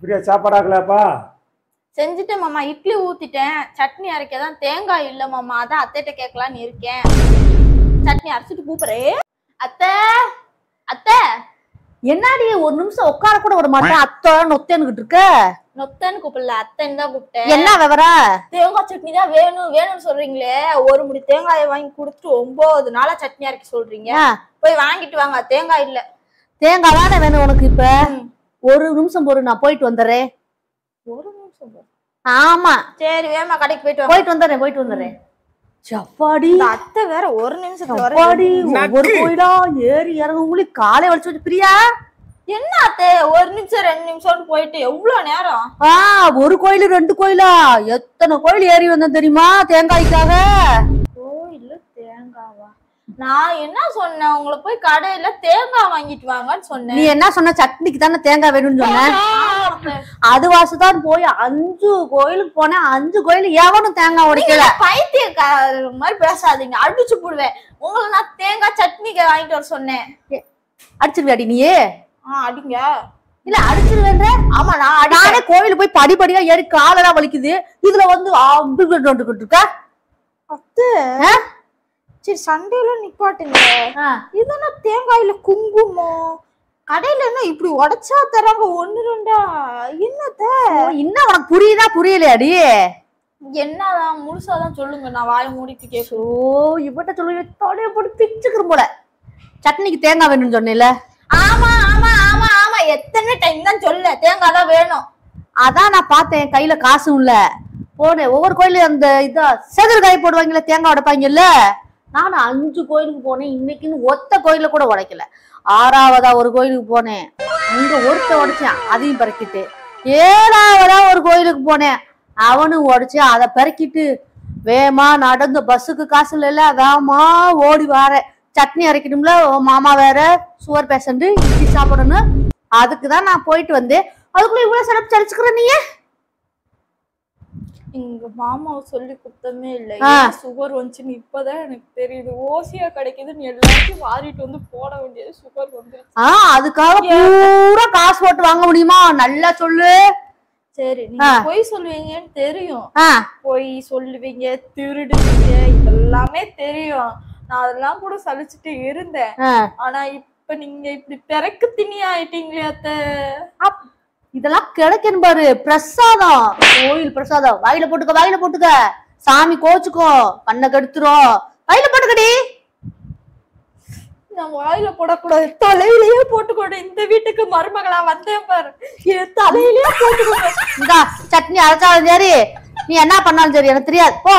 அப்படியே சாப்பாடாக்கலாப்பா? செஞ்சுட்டேன் மாமா. இட்லி ஊத்திட்டேன். சட்னி அரைக்கதான் தேங்காய் இல்ல மாமா. அதான் அத்தைட்ட கேட்கலான்னு இருக்கேன். சட்னி அரைச்சிட்டு கூப்பிடுறேன். அத்தை அத்தை என்னடி ஒரு நிமிஷம் உட்கார கூட விட மாட்டேன். அத்தை நொத்தேன்னுகிட்டு இருக்க. நொத்தன்னு கூப்பிடல, அத்தைன்னு தான் கூப்பிட்டேன். என்ன விவரம்? தேங்காய் சட்னி தான் வேணும் வேணும்னு சொல்றீங்களே. ஒரு முடி தேங்காயை வாங்கி கொடுத்துட்டு 9 நாளா சட்னி அரைக்க சொல்றீங்க. போய் வாங்கிட்டு வாங்க. தேங்காய் இல்ல. தேங்காய் தானே வேணும் உனக்கு? இப்ப ஒரு நிமிஷம் பொறு, நான் போயிட்டு வந்துடுறேன். ஒரு நிமிஷம் போ. ஆமா சரி வேமா கடைக்கு போயிட்டு வந்துடுறேன். சப்பாடி அத்தை வேற ஒரு நிமிஷத்துல ஒரு கோயிலா ஏறி இறங்கி காலை வலிச்சு வச்சு பிரியா. என்ன அத்தை 1 நிமிஷம் 2 நிமிஷம்னு போயிட்டு எவ்வளவு நேரம்? ஒரு கோயிலு 2 கோயிலா? எத்தனை கோயில் ஏறி வந்தேன் தெரியுமா தேங்காய்க்காக? கோயில்ல தேங்காவா? நான் என்ன சொன்னேன்? உங்களை போய் கடையில தேங்காய் வாங்கிட்டு வாங்கன்னு சொன்னேன். நீ என்ன சொன்ன? சட்னிக்கு தானே தேங்காய் வேணும்னு சொன்ன. அது வாசுதான் போய் 5 கோயிலுக்கு போனேன். 5 கோயில் எவனும் தேங்காய் உடைக்கல. பைத்தியக்கார மாதிரி பேசாதீங்க, அடிச்சு போடுவேன் உங்களை. நான் தேங்காய் சட்னிக்கு வாங்கிட்டு வர சொன்னேன். அடிச்சிருவியாடி நீயே? அடிங்க. இல்ல அடிச்சிருவேன்ற? ஆமா நானே கோயிலுக்கு போய் படிப்படியா ஏறி காலெல்லாம் வலிக்குது. இதுல வந்து இருக்க அத்தை. சரி சண்டையில நிப்பாட்டுங்க. இதெல்லாம் தேங்காயில குங்குமம் கடையில என்ன இப்படி உடைச்சா தராங்க 1 2? என்னத்த இன்னும் உனக்கு புரியுதா புரியலையாடி? என்னதான் முழுசாதான் சொல்லுங்க, நான் வாயை மூடிட்டு கேட்கும். இவட்ட சொல்லி தொடைய போட்டு பிச்சுக்கிறோம் போல. சட்னிக்கு தேங்காய் வேணும்னு சொன்னேல? ஆமா ஆமா ஆமா ஆமா, எத்தனை டைம் தான் சொல்ல தேங்காய் தான் வேணும். அதான் நான் பார்த்தேன், கையில காசும் இல்ல. போனேன் ஒவ்வொரு கோயில அந்த இதா செதறு காய் போடுவாங்கல்ல, தேங்காய் உடைப்பாங்கல்ல. நான் 5 கோயிலுக்கு போனேன். இன்னைக்குன்னு ஒத்த கோயில கூட உடைக்கல. 6ஆவதா ஒரு கோயிலுக்கு போனேன். அங்க ஒருத்த உடைச்சான், அதையும் பறக்கிட்டு. 7ஆவதா ஒரு கோயிலுக்கு போனேன். அவனும் உடைச்சு அதை பறக்கிட்டு வேமா நடந்த பஸ்ஸுக்கு காசு இல்ல, வேமா ஓடி வார. சட்னி அரைக்கணும்ல, மாமா வேற சுகர் பேஷண்ட், இட்லி சாப்பிடணும். அதுக்குதான் நான் போயிட்டு வந்தேன். அதுக்குள்ள இவ்வளவு சிறப்பு சரிச்சுக்கிற நீ? எங்க மாமாவை சொல்லி குத்தமே இல்ல. சுகர் வந்துச்சுன்னு இப்பதான் எனக்கு தெரியுது. ஓசியா கிடைக்குதுன்னு எல்லாத்தையும் வாரிட்டு வந்து போட வேண்டியது. சுகர் வந்துருச்சு. அதுக்காக பூரா காசு போட்டு வாங்க முடியுமா? நல்லா சொல்லு. சரி நீங்க பொய் சொல்லுவீங்கன்னு தெரியும். பொய் சொல்லுவீங்க, திருடுவீங்க, இதெல்லாமே தெரியும். நான் அதெல்லாம் கூட சலிச்சுட்டு இருந்தேன். ஆனா இப்ப நீங்க இப்படி பிறக்கு திணி ஆயிட்டீங்களே அத்தை. இதெல்லாம் கிடைக்கணும் பாரு, பிரசாதம், கோயில் பிரசாதம். வாயில போட்டுக்க சாமி கோச்சுக்கோ, கண்ணை கெடுத்துரும். வாயில போட்டுக்கடி. நான் வாயில போடக்கூடாது, தலையிலேயே போட்டுக்கோட. இந்த வீட்டுக்கு மருமகளா வந்தேன் பாரு, என் தலையிலேயே போட்டுக்கோங்க. இந்த சட்னி அரைச்சாலும் சரி, நீ என்ன பண்ணாலும் சரி, எனக்கு தெரியாது. போ.